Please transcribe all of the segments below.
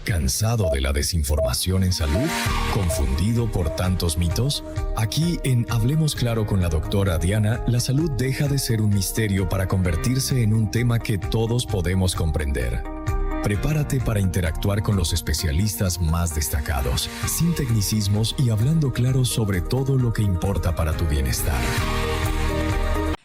¿Cansado de la desinformación en salud? ¿Confundido por tantos mitos? Aquí en Hablemos Claro con la doctora Diana, la salud deja de ser un misterio para convertirse en un tema que todos podemos comprender. Prepárate para interactuar con los especialistas más destacados, sin tecnicismos y hablando claro sobre todo lo que importa para tu bienestar.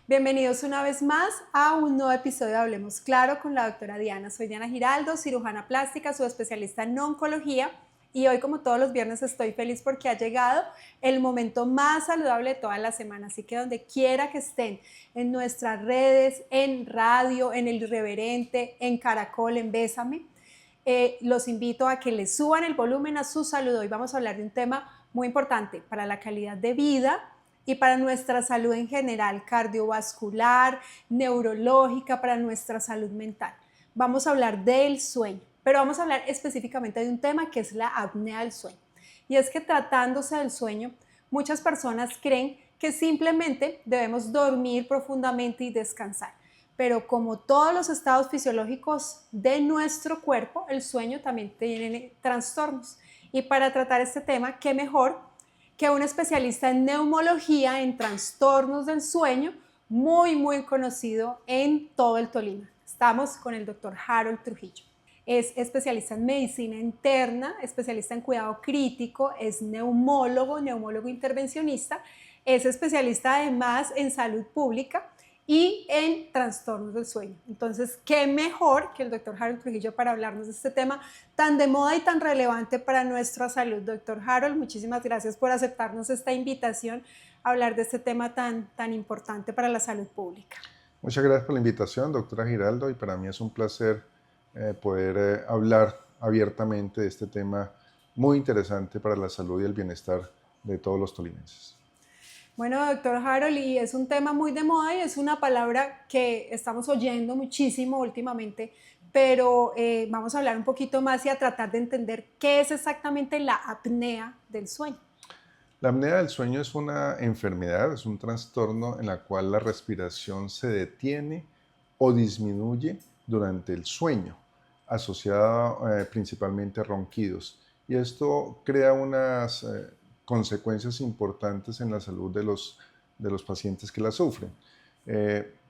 Bienvenidos una vez más a un nuevo episodio de Hablemos Claro con la doctora Diana. Soy Diana Giraldo, cirujana plástica, subespecialista en oncología, y hoy, como todos los viernes, estoy feliz porque ha llegado el momento más saludable de toda la semana. Así que donde quiera que estén, en nuestras redes, en radio, en El Irreverente, en Caracol, en Bésame, los invito a que le suban el volumen a su salud. Hoy vamos a hablar de un tema muy importante para la calidad de vida y para nuestra salud en general, cardiovascular, neurológica, para nuestra salud mental. Vamos a hablar del sueño, pero vamos a hablar específicamente de un tema que es la apnea del sueño. Y es que, tratándose del sueño, muchas personas creen que simplemente debemos dormir profundamente y descansar. Pero como todos los estados fisiológicos de nuestro cuerpo, el sueño también tiene trastornos. Y para tratar este tema, ¿qué mejor que un especialista en neumología, en trastornos del sueño, muy conocido en todo el Tolima? Estamos con el doctor Harold Trujillo. Es especialista en medicina interna, especialista en cuidado crítico, es neumólogo intervencionista, es especialista además en salud pública y en trastornos del sueño. Entonces, ¿qué mejor que el doctor Harold Trujillo para hablarnos de este tema tan de moda y tan relevante para nuestra salud? Doctor Harold, muchísimas gracias por aceptarnos esta invitación a hablar de este tema tan importante para la salud pública. Muchas gracias por la invitación, doctora Giraldo, y para mí es un placer poder hablar abiertamente de este tema muy interesante para la salud y el bienestar de todos los tolimenses. Bueno, doctor Harold, y es un tema muy de moda y es una palabra que estamos oyendo muchísimo últimamente, pero vamos a hablar un poquito más y a tratar de entender qué es exactamente la apnea del sueño. La apnea del sueño es una enfermedad, es un trastorno en la cual la respiración se detiene o disminuye durante el sueño, asociada principalmente a ronquidos. Y esto crea unas consecuencias importantes en la salud de los pacientes que la sufren.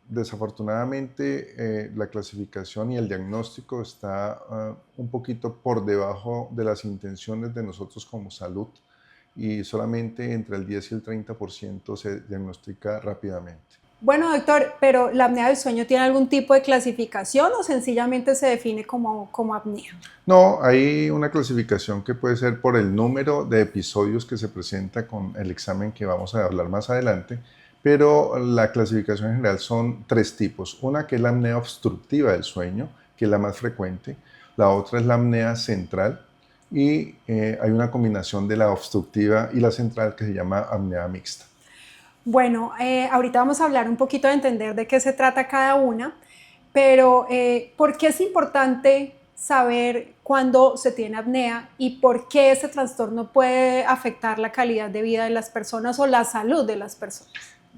Desafortunadamente, la clasificación y el diagnóstico está un poquito por debajo de las intenciones de nosotros como salud, y solamente entre el 10 y el 30% se diagnostica rápidamente. Bueno, doctor, pero ¿la apnea del sueño tiene algún tipo de clasificación o sencillamente se define como apnea? No, hay una clasificación que puede ser por el número de episodios que se presenta con el examen que vamos a hablar más adelante, pero la clasificación en general son tres tipos. Una que es la apnea obstructiva del sueño, que es la más frecuente. La otra es la apnea central y hay una combinación de la obstructiva y la central que se llama apnea mixta. Bueno, ahorita vamos a hablar un poquito de entender de qué se trata cada una, pero ¿por qué es importante saber cuándo se tiene apnea y por qué ese trastorno puede afectar la calidad de vida de las personas o la salud de las personas?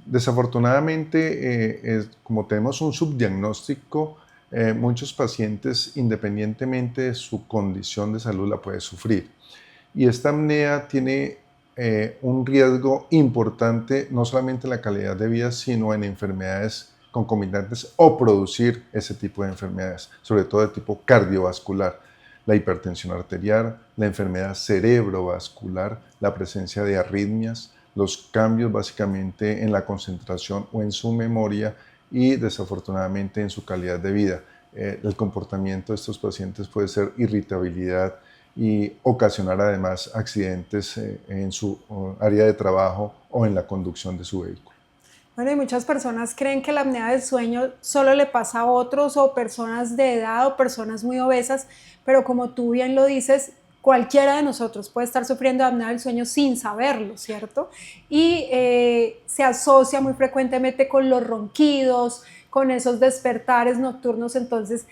Desafortunadamente, como tenemos un subdiagnóstico, muchos pacientes, independientemente de su condición de salud, la pueden sufrir. Y esta apnea tiene un riesgo importante, no solamente en la calidad de vida, sino en enfermedades concomitantes o producir ese tipo de enfermedades, sobre todo de tipo cardiovascular, la hipertensión arterial, la enfermedad cerebrovascular, la presencia de arritmias, los cambios básicamente en la concentración o en su memoria y desafortunadamente en su calidad de vida. El comportamiento de estos pacientes puede ser irritabilidad y ocasionar además accidentes en su área de trabajo o en la conducción de su vehículo. Bueno, y muchas personas creen que la apnea del sueño solo le pasa a otros o personas de edad o personas muy obesas, pero como tú bien lo dices, cualquiera de nosotros puede estar sufriendo de apnea del sueño sin saberlo, ¿cierto? Y se asocia muy frecuentemente con los ronquidos, con esos despertares nocturnos. Entonces,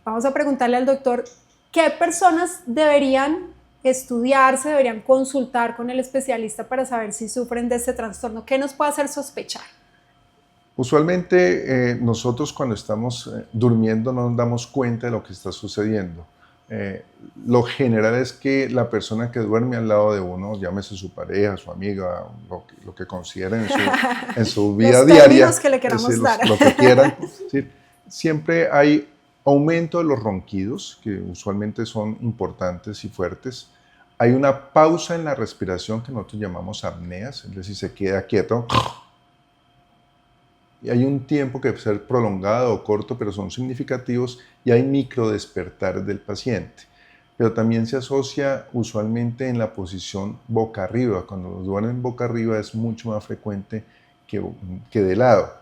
vamos a preguntarle al doctor, ¿qué personas deberían estudiarse, deberían consultar con el especialista para saber si sufren de este trastorno? ¿Qué nos puede hacer sospechar? Usualmente nosotros cuando estamos durmiendo no nos damos cuenta de lo que está sucediendo. lo general es que la persona que duerme al lado de uno, llámese su pareja, su amiga, lo que consideren en su vida diaria, los que le queramos dar. lo que quieran, ¿sí? Siempre hay aumento de los ronquidos, que usualmente son importantes y fuertes. Hay una pausa en la respiración que nosotros llamamos apneas, es decir, se queda quieto. Y hay un tiempo que puede ser prolongado o corto, pero son significativos, y hay microdespertares del paciente. Pero también se asocia usualmente en la posición boca arriba. Cuando los duermen boca arriba es mucho más frecuente que de lado.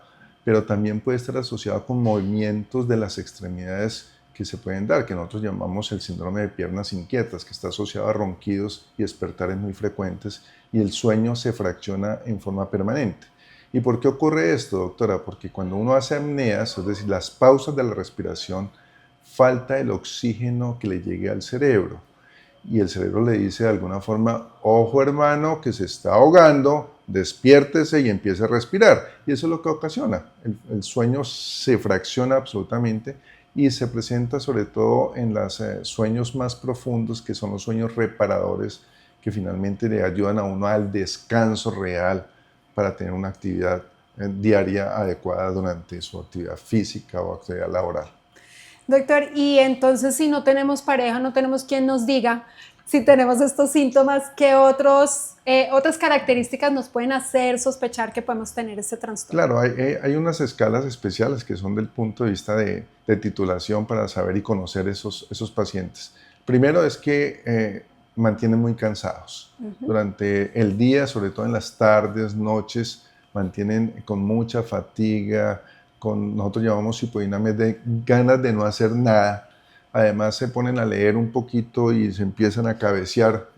Pero también puede estar asociado con movimientos de las extremidades que se pueden dar, que nosotros llamamos el síndrome de piernas inquietas, que está asociado a ronquidos y despertares muy frecuentes, y el sueño se fracciona en forma permanente. ¿Y por qué ocurre esto, doctora? Porque cuando uno hace apneas, es decir, las pausas de la respiración, falta el oxígeno que le llegue al cerebro. Y el cerebro le dice de alguna forma, ojo hermano, que se está ahogando, despiértese y empiece a respirar. Y eso es lo que ocasiona. El sueño se fracciona absolutamente y se presenta sobre todo en los sueños más profundos, que son los sueños reparadores, que finalmente le ayudan a uno al descanso real para tener una actividad diaria adecuada durante su actividad física o actividad laboral. Doctor, y entonces si no tenemos pareja, no tenemos quien nos diga si tenemos estos síntomas, ¿qué otras características nos pueden hacer sospechar que podemos tener este trastorno? Claro, hay unas escalas especiales que son del punto de vista de titulación para saber y conocer esos pacientes. Primero es que mantienen muy cansados. Durante el día, sobre todo en las tardes, noches, mantienen con mucha fatiga, nosotros llamamos hipodinamia, de ganas de no hacer nada. Además se ponen a leer un poquito y se empiezan a cabecear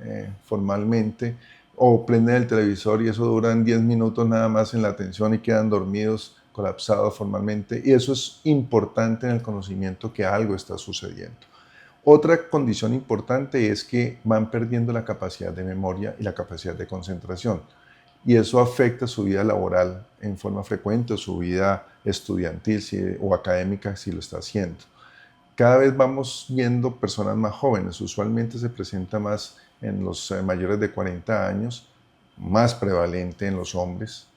formalmente, o prenden el televisor y eso duran 10 minutos nada más en la atención y quedan dormidos, colapsados formalmente, y eso es importante en el conocimiento que algo está sucediendo. Otra condición importante es que van perdiendo la capacidad de memoria y la capacidad de concentración, y eso afecta su vida laboral en forma frecuente, o su vida estudiantil o académica si lo está haciendo. Cada vez vamos viendo personas más jóvenes, usualmente se presenta más en los mayores de 40 años, más prevalente en los hombres.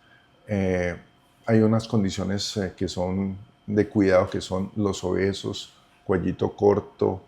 Hay unas condiciones que son de cuidado, que son los obesos, cuellito corto,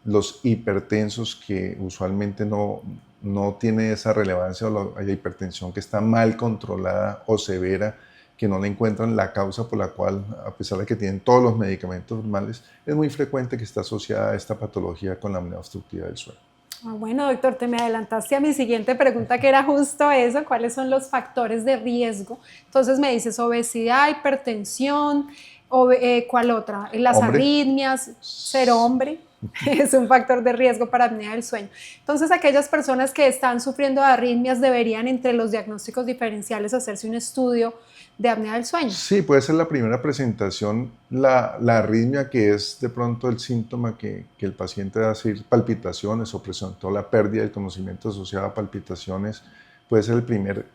los hipertensos, que usualmente no tiene esa relevancia, o la hipertensión que está mal controlada o severa, que no le encuentran la causa por la cual, a pesar de que tienen todos los medicamentos normales, es muy frecuente que está asociada a esta patología con la apnea obstructiva del sueño. Bueno, doctor, te me adelantaste a mi siguiente pregunta, que era justo eso: ¿cuáles son los factores de riesgo? Entonces me dices obesidad, hipertensión, ¿cuál otra? Las arritmias, ser hombre. Es un factor de riesgo para apnea del sueño. Entonces, aquellas personas que están sufriendo de arritmias deberían, entre los diagnósticos diferenciales, hacerse un estudio de apnea del sueño. Sí, puede ser la primera presentación, la arritmia, que es de pronto el síntoma que el paciente va a decir palpitaciones, o presentó la pérdida del conocimiento asociada a palpitaciones. Puede ser el primer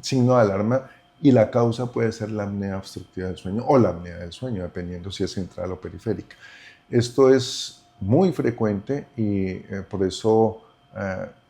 signo de alarma, y la causa puede ser la apnea obstructiva del sueño o la apnea del sueño, dependiendo si es central o periférica. Esto es muy frecuente, y por eso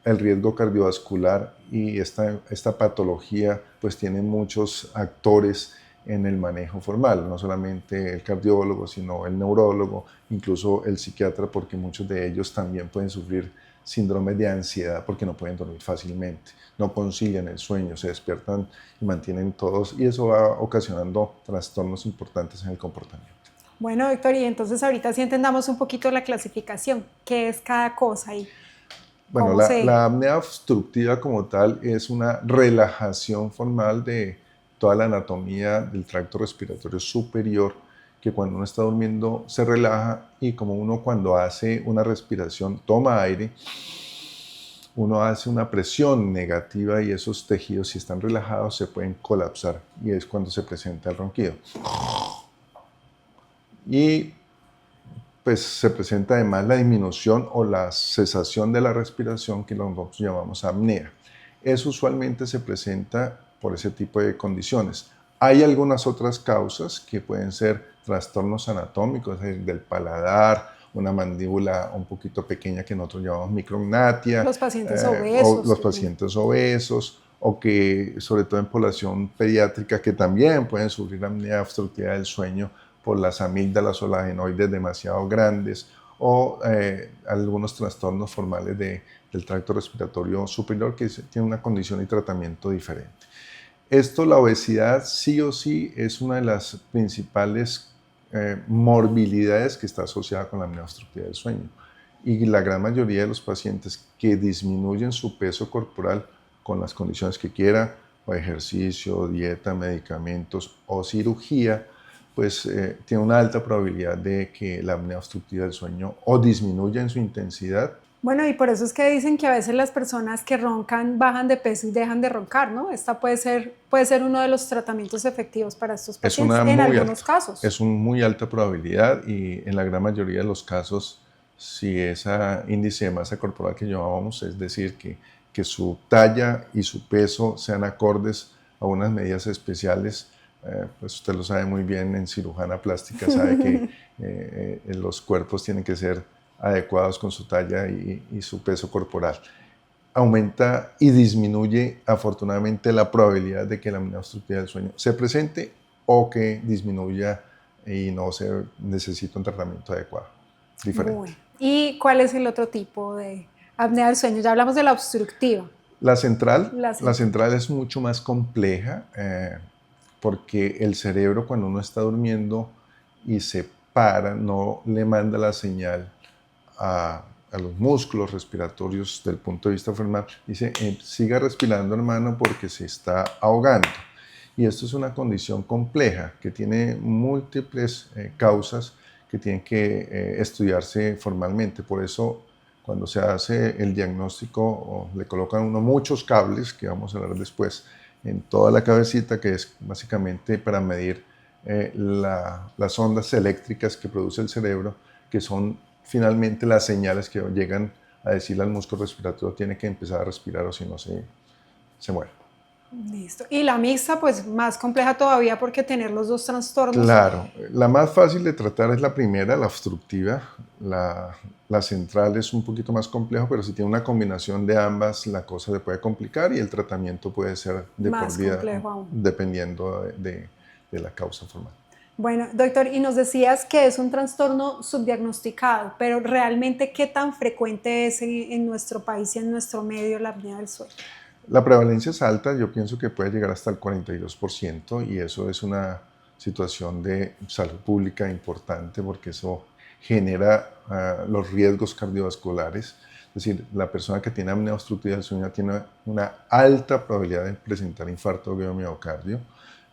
el riesgo cardiovascular y esta patología pues tiene muchos actores en el manejo formal, no solamente el cardiólogo, sino el neurólogo, incluso el psiquiatra, porque muchos de ellos también pueden sufrir síndromes de ansiedad porque no pueden dormir fácilmente, no concilian el sueño, se despiertan y mantienen todos, y eso va ocasionando trastornos importantes en el comportamiento. Bueno, doctor, y entonces ahorita sí entendamos un poquito la clasificación, qué es cada cosa ahí. Bueno, la apnea obstructiva como tal es una relajación formal de toda la anatomía del tracto respiratorio superior, que cuando uno está durmiendo se relaja, y como uno cuando hace una respiración, toma aire, uno hace una presión negativa y esos tejidos, si están relajados, se pueden colapsar, y es cuando se presenta el ronquido. Y pues se presenta además la disminución o la cesación de la respiración, que nosotros llamamos apnea. Eso usualmente se presenta por ese tipo de condiciones. Hay algunas otras causas que pueden ser trastornos anatómicos del paladar, una mandíbula un poquito pequeña que nosotros llamamos micrognatia. Los pacientes obesos. O los pacientes obesos, o que sobre todo en población pediátrica que también pueden sufrir apnea obstructiva del sueño por las amígdalas o las adenoides demasiado grandes, o algunos trastornos formales del tracto respiratorio superior que tienen una condición y tratamiento diferente. Esto, la obesidad, sí o sí, es una de las principales morbilidades que está asociada con la apnea obstructiva del sueño. Y la gran mayoría de los pacientes que disminuyen su peso corporal con las condiciones que quiera, o ejercicio, dieta, medicamentos o cirugía, pues tiene una alta probabilidad de que la apnea obstructiva del sueño o disminuya en su intensidad. Bueno, y por eso es que dicen que a veces las personas que roncan bajan de peso y dejan de roncar, ¿no? Esta puede ser uno de los tratamientos efectivos para estos pacientes en algunos casos. Es una muy alta probabilidad y en la gran mayoría de los casos, si ese índice de masa corporal que llamábamos, es decir, que su talla y su peso sean acordes a unas medidas especiales, pues usted lo sabe muy bien en cirujana plástica, sabe que los cuerpos tienen que ser adecuados con su talla y su peso corporal. Aumenta y disminuye afortunadamente la probabilidad de que la apnea obstructiva del sueño se presente o que disminuya y no se necesita un tratamiento adecuado, diferente. Bueno. ¿Y cuál es el otro tipo de apnea del sueño? Ya hablamos de la obstructiva. La central es mucho más compleja porque el cerebro, cuando uno está durmiendo y se para, no le manda la señal a los músculos respiratorios del punto de vista formal. Dice, siga respirando, hermano, porque se está ahogando. Y esto es una condición compleja que tiene múltiples causas que tienen que estudiarse formalmente. Por eso, cuando se hace el diagnóstico, le colocan uno muchos cables, que vamos a hablar después, en toda la cabecita, que es básicamente para medir las ondas eléctricas que produce el cerebro, que son finalmente las señales que llegan a decirle al músculo respiratorio tiene que empezar a respirar o si no se muere. Listo. Y la mixta, pues más compleja todavía porque tener los dos trastornos. Claro, la más fácil de tratar es la primera, la obstructiva. La central es un poquito más complejo, pero si tiene una combinación de ambas, la cosa se puede complicar y el tratamiento puede ser de más por vida, complejo aún, dependiendo de la causa formal. Bueno, doctor, y nos decías que es un trastorno subdiagnosticado, pero realmente, ¿qué tan frecuente es en nuestro país y en nuestro medio la apnea del sueño? La prevalencia es alta, yo pienso que puede llegar hasta el 42% y eso es una situación de salud pública importante porque eso genera los riesgos cardiovasculares. Es decir, la persona que tiene apnea obstructiva del sueño tiene una alta probabilidad de presentar infarto de miocardio.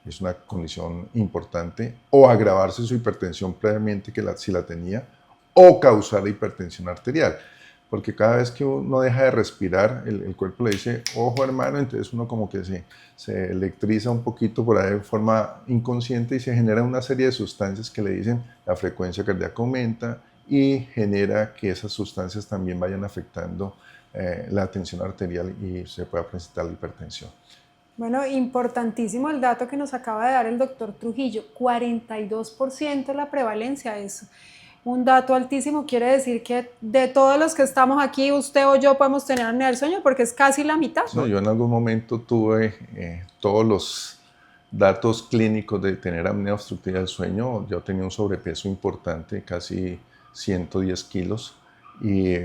Es una condición importante, o agravarse su hipertensión previamente si la tenía, o causar hipertensión arterial, porque cada vez que uno deja de respirar, el cuerpo le dice, ojo hermano, entonces uno como que se electriza un poquito por ahí de forma inconsciente y se genera una serie de sustancias que le dicen la frecuencia cardíaca aumenta y genera que esas sustancias también vayan afectando la tensión arterial y se pueda presentar la hipertensión. Bueno, importantísimo el dato que nos acaba de dar el doctor Trujillo, 42% la prevalencia, es un dato altísimo, quiere decir que de todos los que estamos aquí, usted o yo podemos tener apnea del sueño porque es casi la mitad. No, yo en algún momento tuve todos los datos clínicos de tener apnea obstructiva del sueño, yo tenía un sobrepeso importante, casi 110 kilos y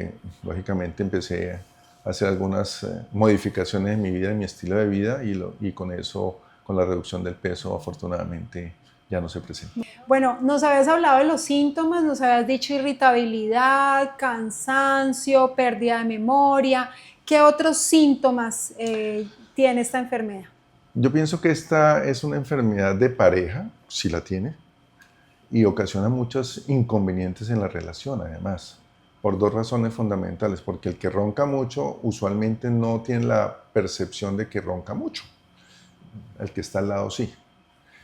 lógicamente empecé a hacer algunas modificaciones en mi vida, en mi estilo de vida y con eso, con la reducción del peso, afortunadamente ya no se presenta. Bueno, nos habías hablado de los síntomas, nos habías dicho irritabilidad, cansancio, pérdida de memoria. ¿Qué otros síntomas tiene esta enfermedad? Yo pienso que esta es una enfermedad de pareja, si la tiene, y ocasiona muchos inconvenientes en la relación, además, por dos razones fundamentales. Porque el que ronca mucho usualmente no tiene la percepción de que ronca mucho. El que está al lado sí.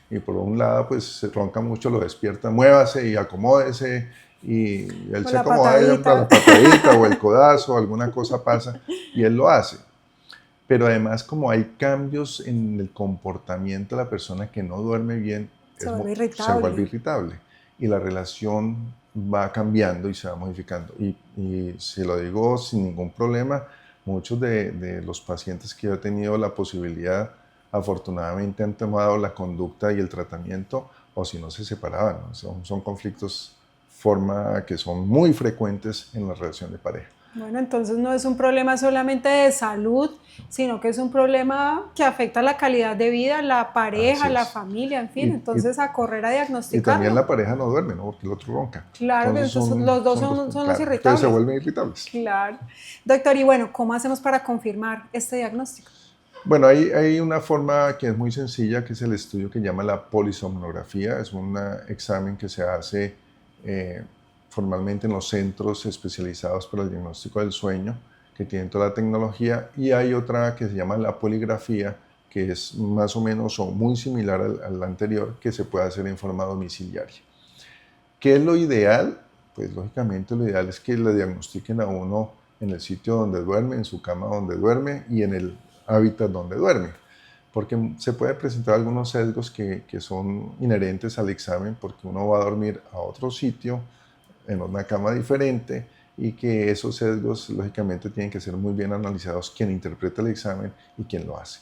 Y por un lado, pues se ronca mucho, lo despierta, muévase y acomódese, y él se acomoda para la patadita o el codazo, alguna cosa pasa, y él lo hace. Pero además, como hay cambios en el comportamiento de la persona que no duerme bien, se vuelve irritable. Y la relación va cambiando y se va modificando. Y si lo digo sin ningún problema, muchos de los pacientes que yo he tenido la posibilidad, afortunadamente han tomado la conducta y el tratamiento, o si no se separaban, ¿no? Son conflictos que son muy frecuentes en la relación de pareja. Bueno, entonces no es un problema solamente de salud, sino que es un problema que afecta la calidad de vida, la pareja, la familia, en fin. Entonces a correr a diagnosticar. Y también la pareja no duerme, ¿no? Porque el otro ronca. Claro, entonces los dos son los irritables. Entonces se vuelven irritables. Claro. Doctor, y bueno, ¿cómo hacemos para confirmar este diagnóstico? Bueno, hay una forma que es muy sencilla, que es el estudio que llama la polisomnografía. Es un examen que se hace formalmente en los centros especializados para el diagnóstico del sueño, que tienen toda la tecnología, y hay otra que se llama la poligrafía, que es más o menos o muy similar al anterior, que se puede hacer en forma domiciliaria. ¿Qué es lo ideal? Pues lógicamente lo ideal es que le diagnostiquen a uno en el sitio donde duerme, en su cama donde duerme y en el hábitat donde duerme, porque se puede presentar algunos sesgos que son inherentes al examen, porque uno va a dormir a otro sitio, en una cama diferente, y que esos sesgos lógicamente tienen que ser muy bien analizados quien interpreta el examen y quien lo hace.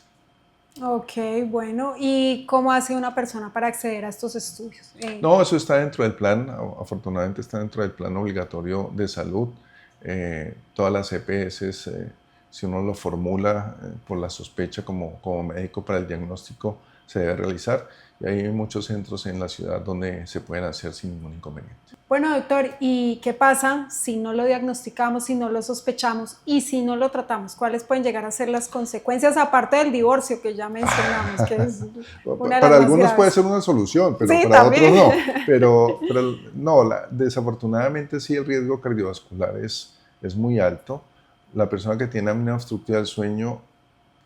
Ok, bueno, ¿y cómo hace una persona para acceder a estos estudios? No, eso está dentro del plan, afortunadamente está dentro del plan obligatorio de salud. Todas las EPS, si uno lo formula por la sospecha como médico para el diagnóstico, se debe realizar. Y hay muchos centros en la ciudad donde se pueden hacer sin ningún inconveniente. Bueno, doctor, ¿y qué pasa si no lo diagnosticamos, si no lo sospechamos y si no lo tratamos? ¿Cuáles pueden llegar a ser las consecuencias, aparte del divorcio que ya mencionamos? Que es una para algunos puede ser una solución, pero sí, para también. Otros no. Pero no, desafortunadamente sí el riesgo cardiovascular es muy alto. La persona que tiene apnea obstructiva del sueño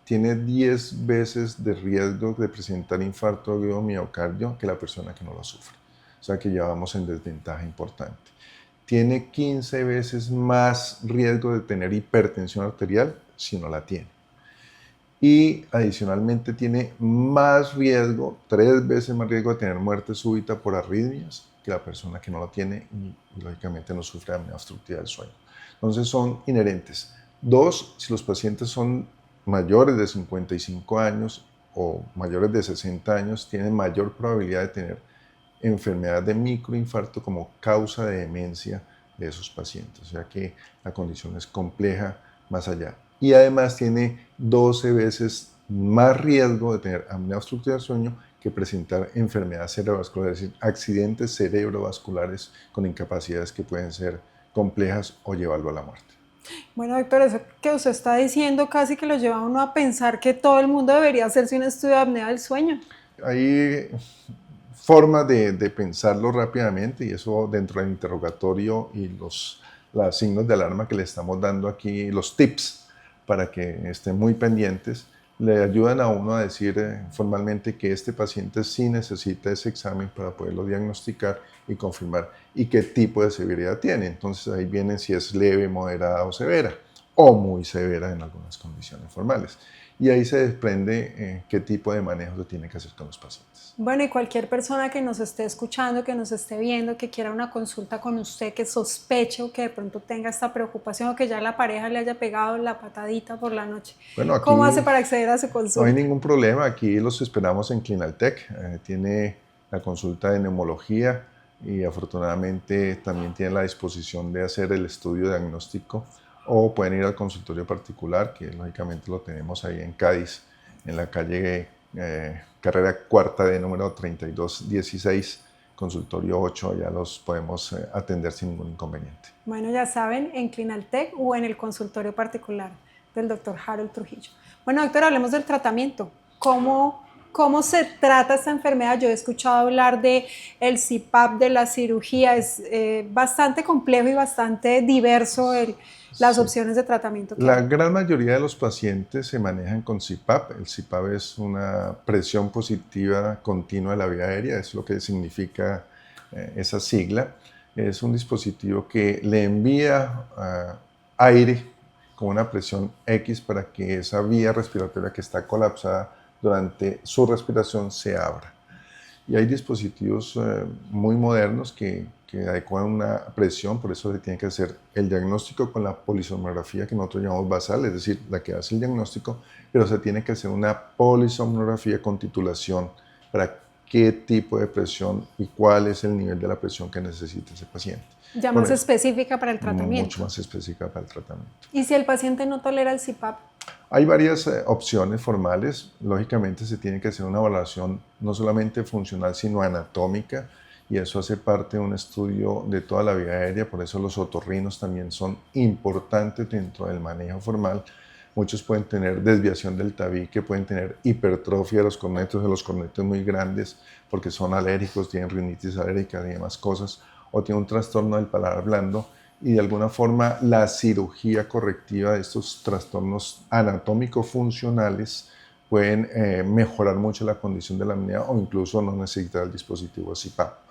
tiene 10 veces de riesgo de presentar infarto agudo miocardio que la persona que no lo sufre. O sea que ya vamos en desventaja importante. Tiene 15 veces más riesgo de tener hipertensión arterial si no la tiene. Y adicionalmente tiene más riesgo, 3 veces más riesgo de tener muerte súbita por arritmias que la persona que no lo tiene y lógicamente no sufre de apnea obstructiva del sueño. Entonces son inherentes. 2, si los pacientes son mayores de 55 años o mayores de 60 años, tienen mayor probabilidad de tener enfermedad de microinfarto como causa de demencia de esos pacientes. O sea que la condición es compleja más allá. Y además tiene 12 veces más riesgo de tener apnea obstructiva del sueño que presentar enfermedad cerebrovascular, es decir, accidentes cerebrovasculares con incapacidades que pueden ser complejas o llevarlo a la muerte. Bueno, doctor, eso que usted está diciendo casi que lo lleva a uno a pensar que todo el mundo debería hacerse un estudio de apnea del sueño. Hay formas de pensarlo rápidamente, y eso dentro del interrogatorio y los signos de alarma que le estamos dando aquí, los tips para que estén muy pendientes, le ayudan a uno a decir formalmente que este paciente sí necesita ese examen para poderlo diagnosticar y confirmar y qué tipo de severidad tiene. Entonces ahí viene si es leve, moderada o severa, o muy severa en algunas condiciones formales. Y ahí se desprende qué tipo de manejo se tiene que hacer con los pacientes. Bueno, y cualquier persona que nos esté escuchando, que nos esté viendo, que quiera una consulta con usted, que sospeche o que de pronto tenga esta preocupación o que ya la pareja le haya pegado la patadita por la noche, bueno, aquí ¿cómo hace para acceder a su consulta? No hay ningún problema, aquí los esperamos en Clinaltech. Tiene la consulta de neumología y afortunadamente también tiene la disposición de hacer el estudio diagnóstico, o pueden ir al consultorio particular, que lógicamente lo tenemos ahí en Cádiz, en la calle Carrera Cuarta de número 3216, consultorio 8, ya los podemos atender sin ningún inconveniente. Bueno, ya saben, en Clinaltech o en el consultorio particular del doctor Harold Trujillo. Bueno, doctor, hablemos del tratamiento. ¿Cómo se trata esta enfermedad? Yo he escuchado hablar del CPAP, de la cirugía, es bastante complejo y bastante diverso las opciones de tratamiento. La gran mayoría de los pacientes se manejan con CPAP. El CPAP es una presión positiva continua de la vía aérea, es lo que significa esa sigla. Es un dispositivo que le envía aire con una presión X para que esa vía respiratoria que está colapsada durante su respiración se abra. Y hay dispositivos muy modernos que que adecuan una presión, por eso se tiene que hacer el diagnóstico con la polisomnografía que nosotros llamamos basal, es decir, la que hace el diagnóstico, pero se tiene que hacer una polisomnografía con titulación para qué tipo de presión y cuál es el nivel de la presión que necesita ese paciente. Ya más específica para el tratamiento. Mucho más específica para el tratamiento. ¿Y si el paciente no tolera el CPAP? Hay varias opciones formales. Lógicamente se tiene que hacer una evaluación no solamente funcional, sino anatómica, y eso hace parte de un estudio de toda la vía aérea. Por eso los otorrinos también son importantes dentro del manejo formal. Muchos pueden tener desviación del tabique, pueden tener hipertrofia de los cornetes muy grandes porque son alérgicos, tienen rinitis alérgica y demás cosas, o tienen un trastorno del paladar blando, y de alguna forma la cirugía correctiva de estos trastornos anatómico-funcionales pueden mejorar mucho la condición de la apnea o incluso no necesitar el dispositivo CPAP.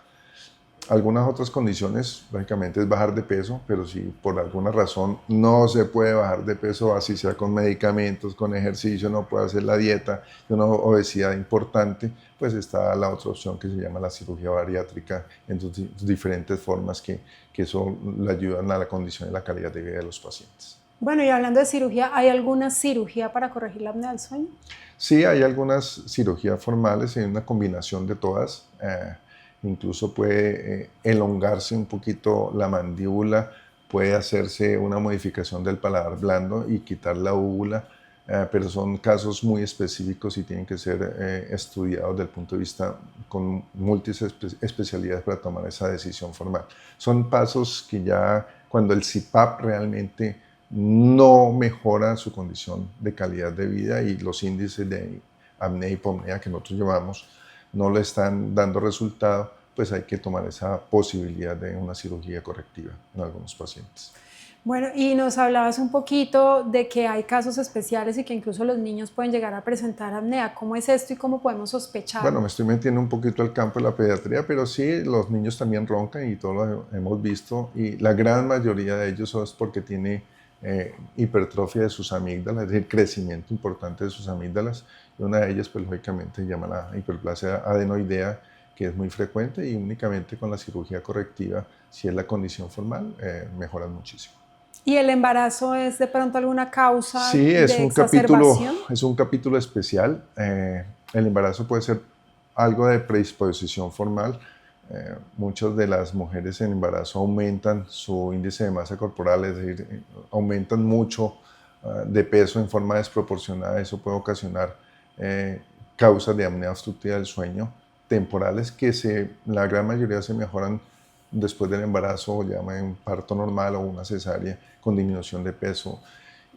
Algunas otras condiciones, lógicamente, es bajar de peso, pero si por alguna razón no se puede bajar de peso, así sea con medicamentos, con ejercicio, no puede hacer la dieta, de una obesidad importante, pues está la otra opción que se llama la cirugía bariátrica en sus diferentes formas que eso le ayudan a la condición y la calidad de vida de los pacientes. Bueno, y hablando de cirugía, ¿hay alguna cirugía para corregir la apnea del sueño? Sí, hay algunas cirugías formales, hay una combinación de todas. Incluso puede elongarse un poquito la mandíbula, puede hacerse una modificación del paladar blando y quitar la úvula, pero son casos muy específicos y tienen que ser estudiados desde el punto de vista con múltiples especialidades para tomar esa decisión formal. Son pasos que ya cuando el CPAP realmente no mejora su condición de calidad de vida y los índices de apnea y hipopnea que nosotros llevamos no le están dando resultado, pues hay que tomar esa posibilidad de una cirugía correctiva en algunos pacientes. Bueno, y nos hablabas un poquito de que hay casos especiales y que incluso los niños pueden llegar a presentar apnea. ¿Cómo es esto y cómo podemos sospechar? Bueno, me estoy metiendo un poquito al campo de la pediatría, pero sí, los niños también roncan y todos lo hemos visto, y la gran mayoría de ellos es porque tiene hipertrofia de sus amígdalas, es decir, crecimiento importante de sus amígdalas, y una de ellas, pues lógicamente, se llama la hiperplasia adenoidea, que es muy frecuente, y únicamente con la cirugía correctiva, si es la condición formal, mejoran muchísimo. ¿Y el embarazo es de pronto alguna causa sí, de exacerbación? Es un capítulo especial. El embarazo puede ser algo de predisposición formal. Muchas de las mujeres en embarazo aumentan su índice de masa corporal, es decir, aumentan mucho de peso en forma desproporcionada. Eso puede ocasionar causas de apnea obstructiva del sueño temporales que la gran mayoría se mejoran después del embarazo, o llaman parto normal o una cesárea con disminución de peso.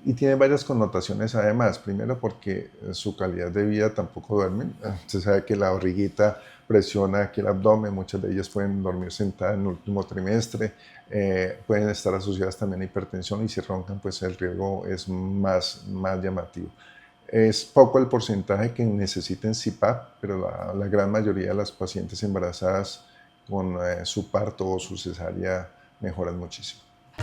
Y tiene varias connotaciones además. Primero, porque su calidad de vida tampoco duermen. Se sabe que la barriguita presiona aquí el abdomen, muchas de ellas pueden dormir sentadas en el último trimestre, pueden estar asociadas también a hipertensión, y si roncan, pues el riesgo es más llamativo. Es poco el porcentaje que necesiten CPAP, pero la gran mayoría de las pacientes embarazadas con su parto o su cesárea mejoran muchísimo.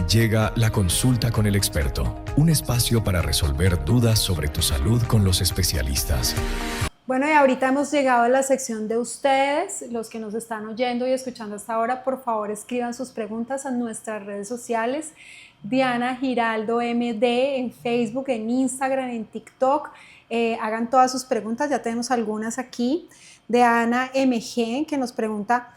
Llega la consulta con el experto, un espacio para resolver dudas sobre tu salud con los especialistas. Bueno, y ahorita hemos llegado a la sección de ustedes, los que nos están oyendo y escuchando hasta ahora. Por favor, escriban sus preguntas a nuestras redes sociales. Diana Giraldo MD en Facebook, en Instagram, en TikTok. Hagan todas sus preguntas, ya tenemos algunas aquí. De Ana MG, que nos pregunta,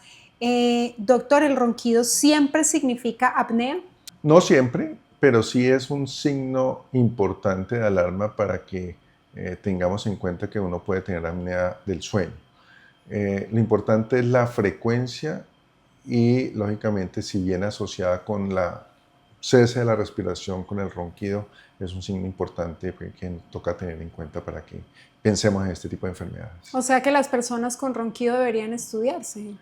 doctor, ¿el ronquido siempre significa apnea? No siempre, pero sí es un signo importante de alarma para que tengamos en cuenta que uno puede tener apnea del sueño. Lo importante es la frecuencia y, lógicamente, si viene asociada con la cese de la respiración, con el ronquido, es un signo importante que toca tener en cuenta para que pensemos en este tipo de enfermedades. O sea que las personas con ronquido deberían estudiarse.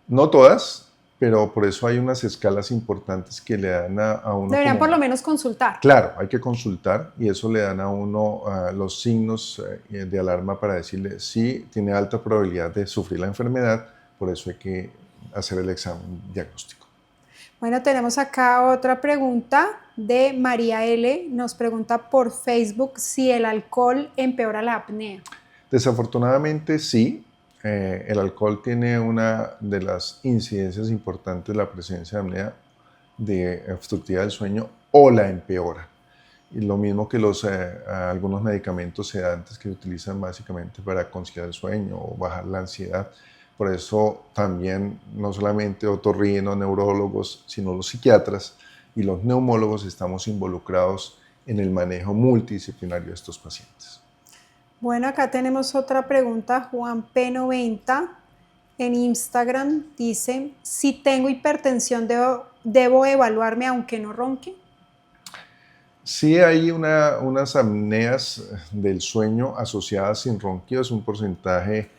No todas, pero por eso hay unas escalas importantes que le dan a uno. Deberían por lo menos consultar. Claro, hay que consultar, y eso le dan a uno los signos de alarma para decirle si tiene alta probabilidad de sufrir la enfermedad. Por eso hay que hacer el examen diagnóstico. Bueno, tenemos acá otra pregunta de María L. Nos pregunta por Facebook si el alcohol empeora la apnea. Desafortunadamente sí. el alcohol tiene una de las incidencias importantes, la presencia de apnea de obstructiva del sueño, o la empeora. Y lo mismo que algunos medicamentos sedantes que se utilizan básicamente para conciliar el sueño o bajar la ansiedad. Por eso también no solamente otorrinos, neurólogos, sino los psiquiatras y los neumólogos estamos involucrados en el manejo multidisciplinario de estos pacientes. Bueno, acá tenemos otra pregunta, Juan P90 en Instagram dice, si tengo hipertensión, ¿debo evaluarme aunque no ronque? Sí hay unas apneas del sueño asociadas sin ronquido, es un porcentaje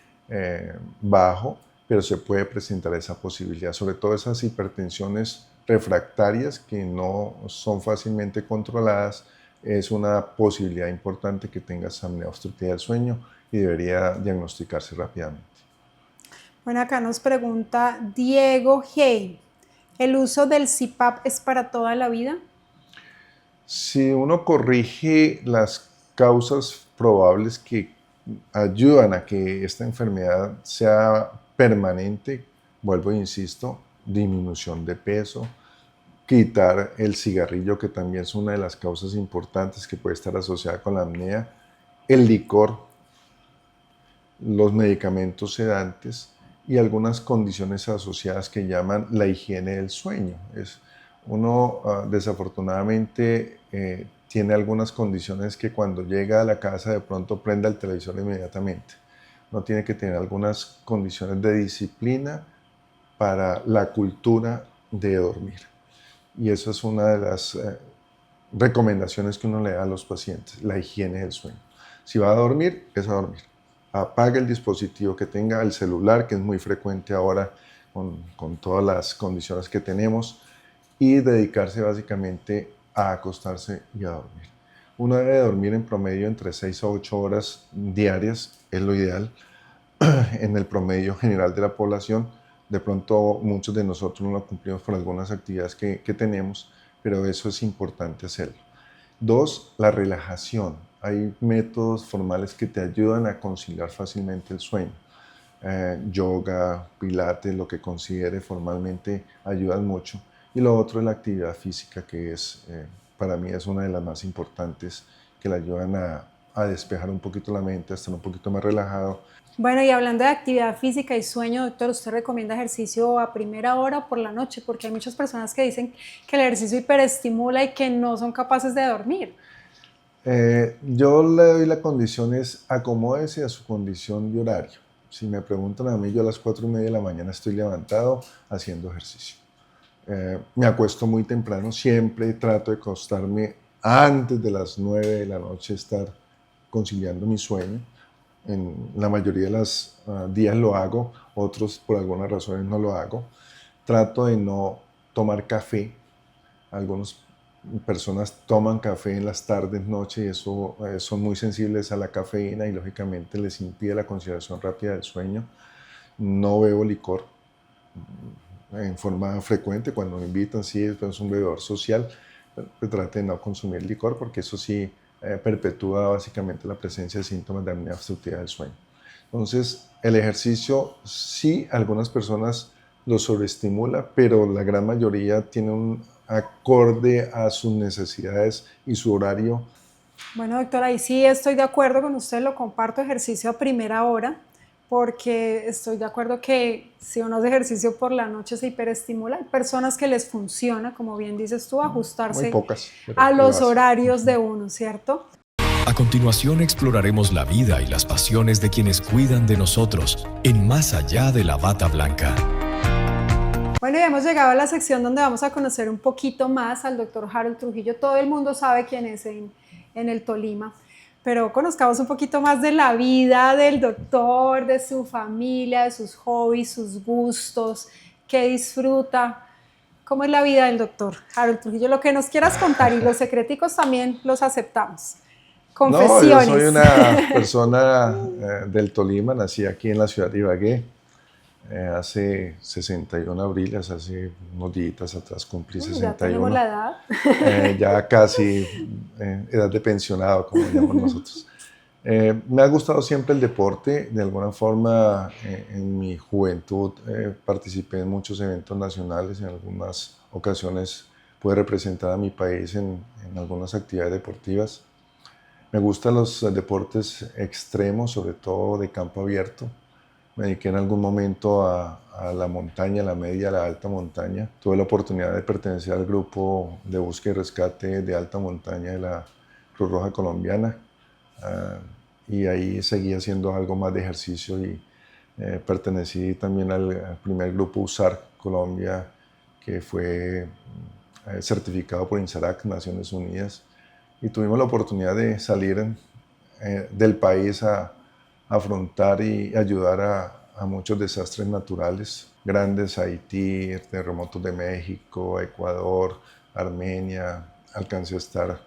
bajo, pero se puede presentar esa posibilidad, sobre todo esas hipertensiones refractarias que no son fácilmente controladas. Es una posibilidad importante que tengas apnea obstructiva del sueño y debería diagnosticarse rápidamente. Bueno, acá nos pregunta Diego G. ¿El uso del CPAP es para toda la vida? Si uno corrige las causas probables que ayudan a que esta enfermedad sea permanente, vuelvo e insisto, disminución de peso, quitar el cigarrillo, que también es una de las causas importantes que puede estar asociada con la apnea, el licor, los medicamentos sedantes y algunas condiciones asociadas que llaman la higiene del sueño. Uno desafortunadamente tiene algunas condiciones que cuando llega a la casa de pronto prenda el televisor inmediatamente. Uno tiene que tener algunas condiciones de disciplina para la cultura de dormir. Y eso es una de las recomendaciones que uno le da a los pacientes, la higiene del sueño. Si va a dormir, es a dormir. Apague el dispositivo que tenga, el celular, que es muy frecuente ahora con todas las condiciones que tenemos, y dedicarse básicamente a acostarse y a dormir. Uno debe dormir en promedio entre 6 a 8 horas diarias, es lo ideal en el promedio general de la población. De pronto muchos de nosotros no lo cumplimos por algunas actividades que tenemos, pero eso es importante hacerlo. 2, la relajación. Hay métodos formales que te ayudan a conciliar fácilmente el sueño. Yoga, pilates, lo que considere formalmente ayudan mucho. Y lo otro es la actividad física, que para mí es una de las más importantes, que le ayudan a despejar un poquito la mente, a estar un poquito más relajado. Bueno, y hablando de actividad física y sueño, doctor, ¿usted recomienda ejercicio a primera hora o por la noche? Porque hay muchas personas que dicen que el ejercicio hiperestimula y que no son capaces de dormir. Yo le doy la condición es acomódese a su condición de horario. Si me preguntan a mí, yo a las 4:30 de la mañana estoy levantado haciendo ejercicio. Me acuesto muy temprano, siempre trato de acostarme antes de las 9 de la noche, estar conciliando mi sueño. En la mayoría de los días lo hago, otros por algunas razones no lo hago. Trato de no tomar café. Algunas personas toman café en las tardes, noche, y eso son muy sensibles a la cafeína y lógicamente les impide la conciliación rápida del sueño. No bebo licor en forma frecuente, cuando me invitan, sí, es un bebedor social, pero trate de no consumir licor porque eso sí perpetúa básicamente la presencia de síntomas de apnea obstructiva del sueño. Entonces, el ejercicio sí, algunas personas lo sobreestimula, pero la gran mayoría tiene un acorde a sus necesidades y su horario. Bueno, doctora, ahí sí estoy de acuerdo con usted, lo comparto, ejercicio a primera hora, porque estoy de acuerdo que si uno hace ejercicio por la noche se hiperestimula. Hay personas que les funciona, como bien dices tú, ajustarse Muy pocas, a los horarios de uno, ¿cierto? A continuación exploraremos la vida y las pasiones de quienes cuidan de nosotros en Más allá de la bata blanca. Bueno, y hemos llegado a la sección donde vamos a conocer un poquito más al doctor Harold Trujillo. Todo el mundo sabe quién es en el Tolima, pero conozcamos un poquito más de la vida del doctor, de su familia, de sus hobbies, sus gustos, qué disfruta. ¿Cómo es la vida del doctor Harold Trujillo? Lo que nos quieras contar, y los secreticos también los aceptamos. Confesiones. No, yo soy una persona del Tolima, nací aquí en la ciudad de Ibagué. Hace 61 abriles, hace unos días atrás cumplí 61. Ya tenemos la edad. Ya casi edad de pensionado, como llamamos nosotros. Me ha gustado siempre el deporte. De alguna forma, en mi juventud participé en muchos eventos nacionales. En algunas ocasiones pude representar a mi país en algunas actividades deportivas. Me gustan los deportes extremos, sobre todo de campo abierto. Me dediqué en algún momento a la montaña, la media, a la alta montaña. Tuve la oportunidad de pertenecer al grupo de búsqueda y rescate de alta montaña de la Cruz Roja Colombiana. Y ahí seguí haciendo algo más de ejercicio y pertenecí también al primer grupo USAR Colombia, que fue certificado por INSARAC, Naciones Unidas, y tuvimos la oportunidad de salir del país a afrontar y ayudar a muchos desastres naturales grandes: Haití, terremotos de México, Ecuador, Armenia. Alcancé a estar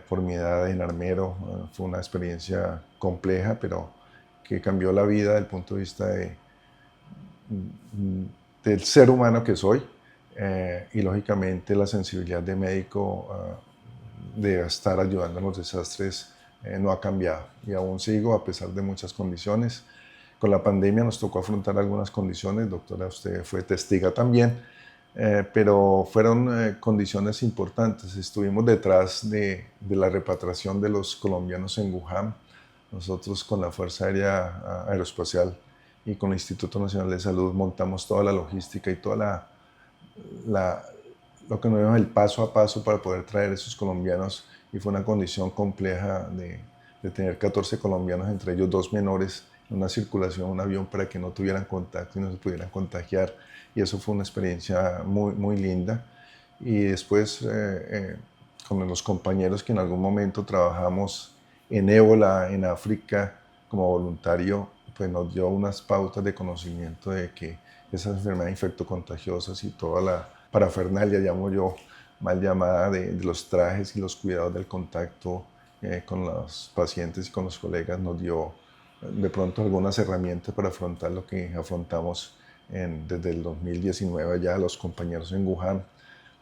por mi edad en Armero. Fue una experiencia compleja, pero que cambió la vida desde el punto de vista del ser humano que soy, y lógicamente la sensibilidad de médico de estar ayudando en los desastres no ha cambiado, y aún sigo a pesar de muchas condiciones. Con la pandemia nos tocó afrontar algunas condiciones, doctora, usted fue testiga también, pero fueron condiciones importantes. Estuvimos detrás de la repatriación de los colombianos en Wuhan. Nosotros con la Fuerza Aérea Aeroespacial y con el Instituto Nacional de Salud montamos toda la logística y toda lo que nos dio el paso a paso para poder traer a esos colombianos, y fue una condición compleja de tener 14 colombianos, entre ellos 2 menores, en una circulación, un avión, para que no tuvieran contacto y no se pudieran contagiar, y eso fue una experiencia muy, muy linda. Y después con los compañeros que en algún momento trabajamos en ébola en África como voluntario, pues nos dio unas pautas de conocimiento de que esas enfermedades infectocontagiosas y toda la parafernalia, llamo yo, mal llamada, de los trajes y los cuidados del contacto con los pacientes y con los colegas, nos dio de pronto algunas herramientas para afrontar lo que afrontamos desde el 2019 ya los compañeros en Wuhan,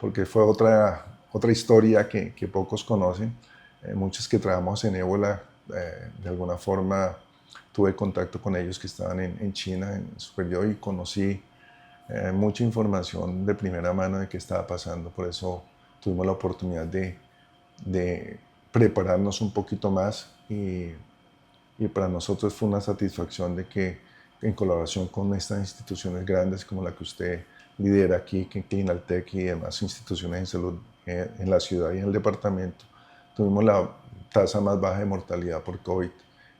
porque fue otra historia que pocos conocen. Muchos que trabajamos en ébola, de alguna forma tuve contacto con ellos que estaban en China, en su periodo, y conocí mucha información de primera mano de qué estaba pasando. Por eso tuvimos la oportunidad de prepararnos un poquito más, y para nosotros fue una satisfacción de que en colaboración con estas instituciones grandes como la que usted lidera aquí, que Clinaltec y demás instituciones de salud en la ciudad y en el departamento, tuvimos la tasa más baja de mortalidad por COVID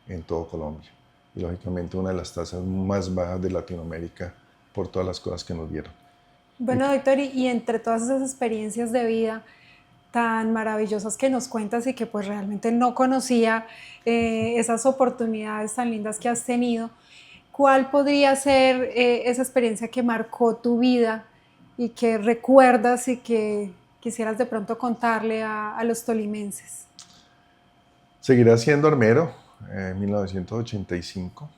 en todo Colombia, y lógicamente una de las tasas más bajas de Latinoamérica, por todas las cosas que nos dieron. Bueno, doctor, y entre todas esas experiencias de vida tan maravillosas que nos cuentas y que pues realmente no conocía, esas oportunidades tan lindas que has tenido, ¿cuál podría ser esa experiencia que marcó tu vida y que recuerdas y que quisieras de pronto contarle a los tolimenses? Seguirá siendo armero, en 1985,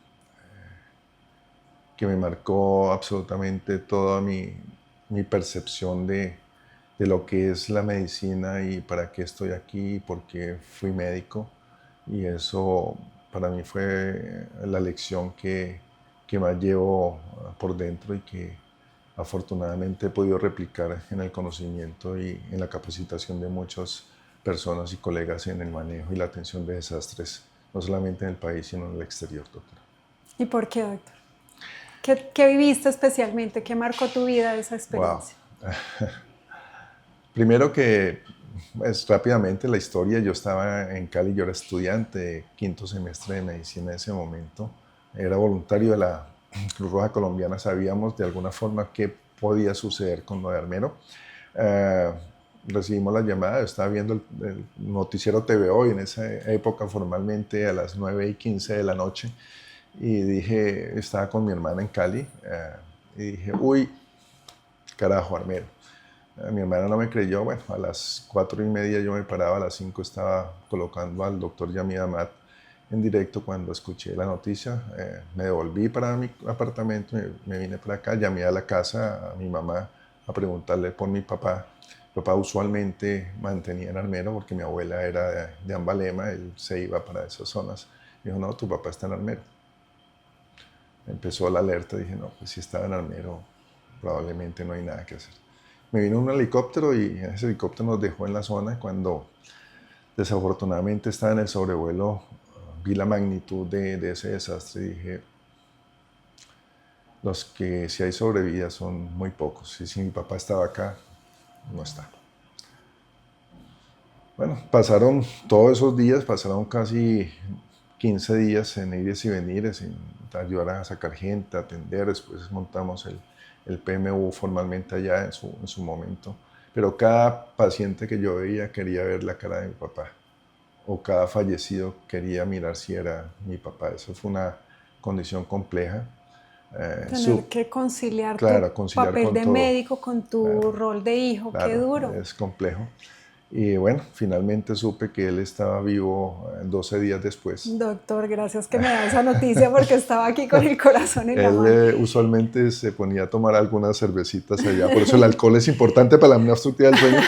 que me marcó absolutamente toda mi percepción de lo que es la medicina y para qué estoy aquí y por qué fui médico. Y eso para mí fue la lección que más llevo por dentro, y que afortunadamente he podido replicar en el conocimiento y en la capacitación de muchas personas y colegas en el manejo y la atención de desastres, no solamente en el país, sino en el exterior, doctora. ¿Y por qué, doctor? ¿Qué viviste especialmente? ¿Qué marcó tu vida esa experiencia? Wow. Primero que, pues, rápidamente la historia. Yo estaba en Cali, yo era estudiante de 5º semestre de medicina en ese momento. Era voluntario de la Cruz Roja Colombiana. Sabíamos de alguna forma qué podía suceder con lo de armero. Recibimos la llamada, yo estaba viendo el noticiero TVO, y en esa época formalmente a las 9:15 de la noche, y dije, estaba con mi hermana en Cali, y dije, uy, carajo, armero. Mi hermana no me creyó. Bueno, a las 4:30 yo me paraba, a las 5 estaba colocando al doctor Yamid Amat en directo. Cuando escuché la noticia, me devolví para mi apartamento, me vine para acá, llamé a la casa a mi mamá a preguntarle por mi papá, Mi papá usualmente mantenía en Armero porque mi abuela era de Ambalema, él se iba para esas zonas. Me dijo, no, tu papá está en Armero. Empezó la alerta, dije, no, pues si estaba en Armero, probablemente no hay nada que hacer. Me vino un helicóptero y ese helicóptero nos dejó en la zona. Cuando desafortunadamente estaba en el sobrevuelo, vi la magnitud de ese desastre y dije, los que si hay sobrevida son muy pocos. Y si mi papá estaba acá, no está. Bueno, pasaron todos esos días, pasaron casi 15 días en ires y venires, en ayudar a sacar gente, a atender. Después montamos el PMU formalmente allá en su momento. Pero cada paciente que yo veía quería ver la cara de mi papá. O cada fallecido quería mirar si era mi papá. Eso fue una condición compleja. Tener que conciliar claro, tu conciliar papel con de todo. médico con tu Claro, rol de hijo, claro, qué duro. es complejo. Y bueno, finalmente supe que él estaba vivo 12 días después. Doctor, gracias que me da esa noticia porque estaba aquí con el corazón en la mano. Él usualmente se ponía a tomar algunas cervecitas allá, por eso el alcohol es importante para la apnea obstructiva del sueño.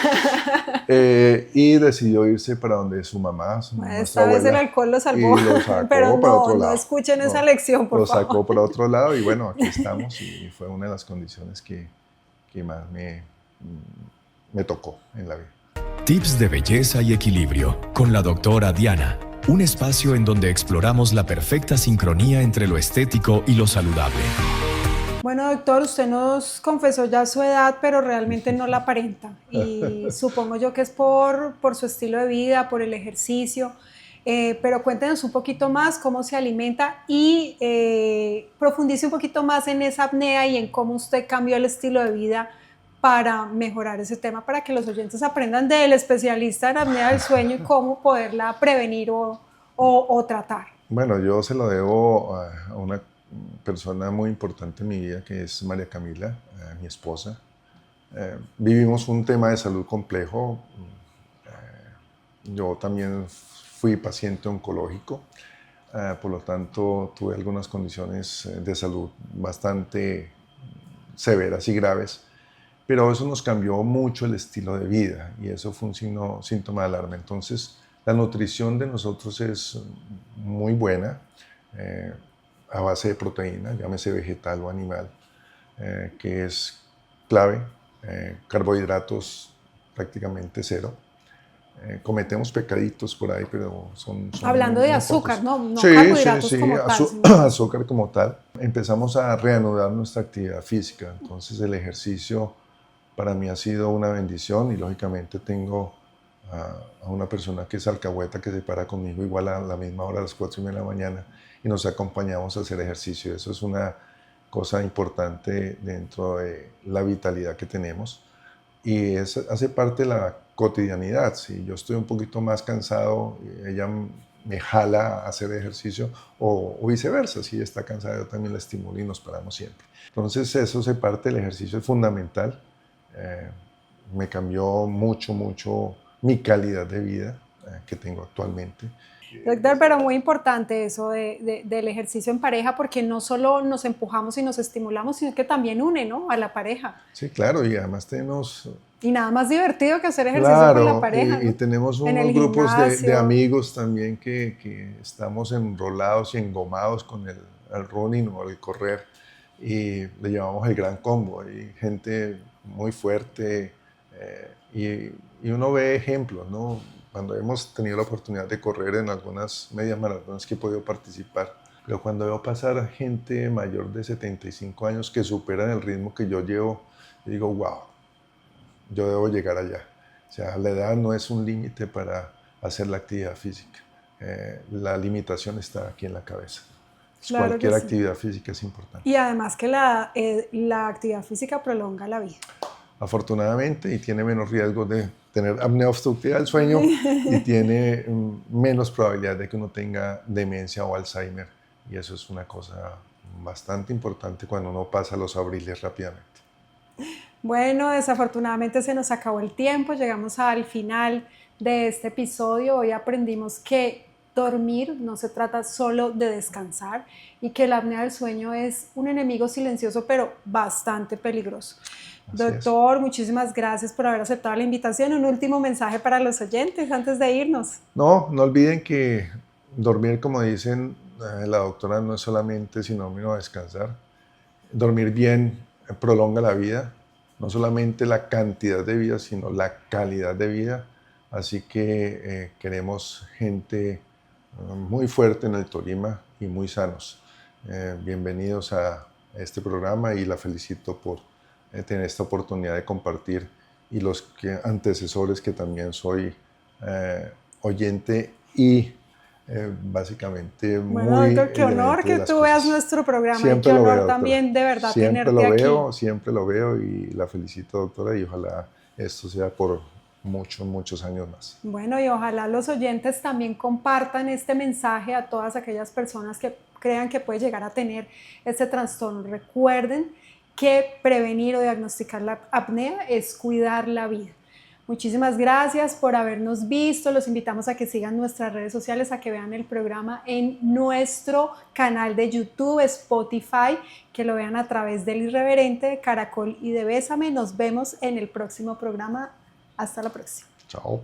Y decidió irse para donde su mamá, Esta vez el alcohol lo salvó, y lo sacó pero para otro no lado. escuchen esa lección, por favor. Lo favor. sacó para otro lado y bueno, aquí estamos y fue una de las condiciones que más me tocó en la vida. Tips de belleza y equilibrio con la doctora Diana. Un espacio en donde exploramos la perfecta sincronía entre lo estético y lo saludable. Bueno, doctor, usted nos confesó ya su edad, pero realmente no la aparenta. Y supongo yo que es por su estilo de vida, por el ejercicio. Pero cuéntenos un poquito más cómo se alimenta y profundice un poquito más en esa apnea y en cómo usted cambió el estilo de vida para mejorar ese tema, para que los oyentes aprendan del especialista en apnea del sueño y cómo poderla prevenir o tratar. Bueno, yo se lo debo a una persona muy importante en mi vida, que es María Camila, mi esposa. Vivimos un tema de salud complejo. Yo también fui paciente oncológico, por lo tanto tuve algunas condiciones de salud bastante severas y graves. Pero eso nos cambió mucho el estilo de vida y eso fue un síntoma de alarma. Entonces, la nutrición de nosotros es muy buena, a base de proteína, llámese vegetal o animal, que es clave, carbohidratos prácticamente cero. Cometemos pecaditos por ahí, pero son hablando de muy azúcar, pocos. no Sí, carbohidratos sí, como tal. azúcar como tal. Empezamos a reanudar nuestra actividad física, entonces el ejercicio para mí ha sido una bendición y lógicamente tengo a una persona que es alcahueta que se para conmigo igual a la misma hora, a las 4:30 de la mañana, y nos acompañamos a hacer ejercicio. Eso es una cosa importante dentro de la vitalidad que tenemos y hace parte de la cotidianidad. Si yo estoy un poquito más cansado, ella me jala a hacer ejercicio o viceversa. Si ella está cansada, yo también la estimulo y nos paramos siempre. Entonces eso hace parte del ejercicio, es fundamental. Me cambió mucho mi calidad de vida que tengo actualmente. Doctor, pero muy importante eso del ejercicio en pareja, porque no solo nos empujamos y nos estimulamos, sino que también une, ¿no?, a la pareja. Sí, claro, y además tenemos... Y nada más divertido que hacer ejercicio con la pareja, ¿no? Y tenemos unos grupos de amigos también que estamos enrolados y engomados con el running o el correr y le llamamos el gran combo. Hay gente muy fuerte y uno ve ejemplos, ¿no? Cuando hemos tenido la oportunidad de correr en algunas medias maratones que he podido participar, pero cuando veo pasar gente mayor de 75 años que superan el ritmo que yo llevo, digo, wow, yo debo llegar allá. O sea, la edad no es un límite para hacer la actividad física. La limitación está aquí en la cabeza. Claro, cualquier actividad física es importante. Y además que la actividad física prolonga la vida. Afortunadamente, y tiene menos riesgo de tener apnea obstructiva del sueño y tiene menos probabilidad de que uno tenga demencia o Alzheimer. Y eso es una cosa bastante importante cuando uno pasa los abriles rápidamente. Bueno, desafortunadamente se nos acabó el tiempo, llegamos al final de este episodio. Hoy aprendimos que dormir no se trata solo de descansar y que la apnea del sueño es un enemigo silencioso pero bastante peligroso. Doctor, muchísimas gracias por haber aceptado la invitación. Un último mensaje para los oyentes antes de irnos. No olviden que dormir, como dicen la doctora, no es solamente sinónimo de descansar. Dormir bien prolonga la vida, no solamente la cantidad de vida, sino la calidad de vida. Así que queremos gente muy fuerte en el Tolima y muy sanos. Bienvenidos a este programa y la felicito por tener esta oportunidad de compartir, y los antecesores, que también soy oyente y básicamente bueno, muy... doctor, qué honor que tú veas nuestro programa. Siempre y qué lo honor veo, también, de verdad, siempre tenerte lo aquí. Siempre lo veo, y la felicito, doctora, y ojalá esto sea por muchos años más. Bueno, y ojalá los oyentes también compartan este mensaje a todas aquellas personas que crean que puede llegar a tener este trastorno. Recuerden que prevenir o diagnosticar la apnea es cuidar la vida. Muchísimas gracias por habernos visto. Los invitamos a que sigan nuestras redes sociales, a que vean el programa en nuestro canal de YouTube, Spotify, que lo vean a través del Irreverente, de Caracol y de Bésame. Nos vemos en el próximo programa. Hasta la próxima. Chao.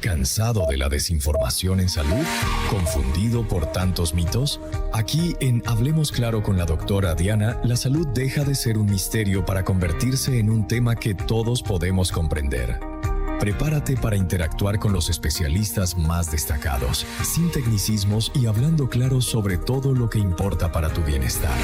¿Cansado de la desinformación en salud? ¿Confundido por tantos mitos? Aquí en Hablemos Claro con la doctora Diana, la salud deja de ser un misterio para convertirse en un tema que todos podemos comprender. Prepárate para interactuar con los especialistas más destacados, sin tecnicismos y hablando claro sobre todo lo que importa para tu bienestar.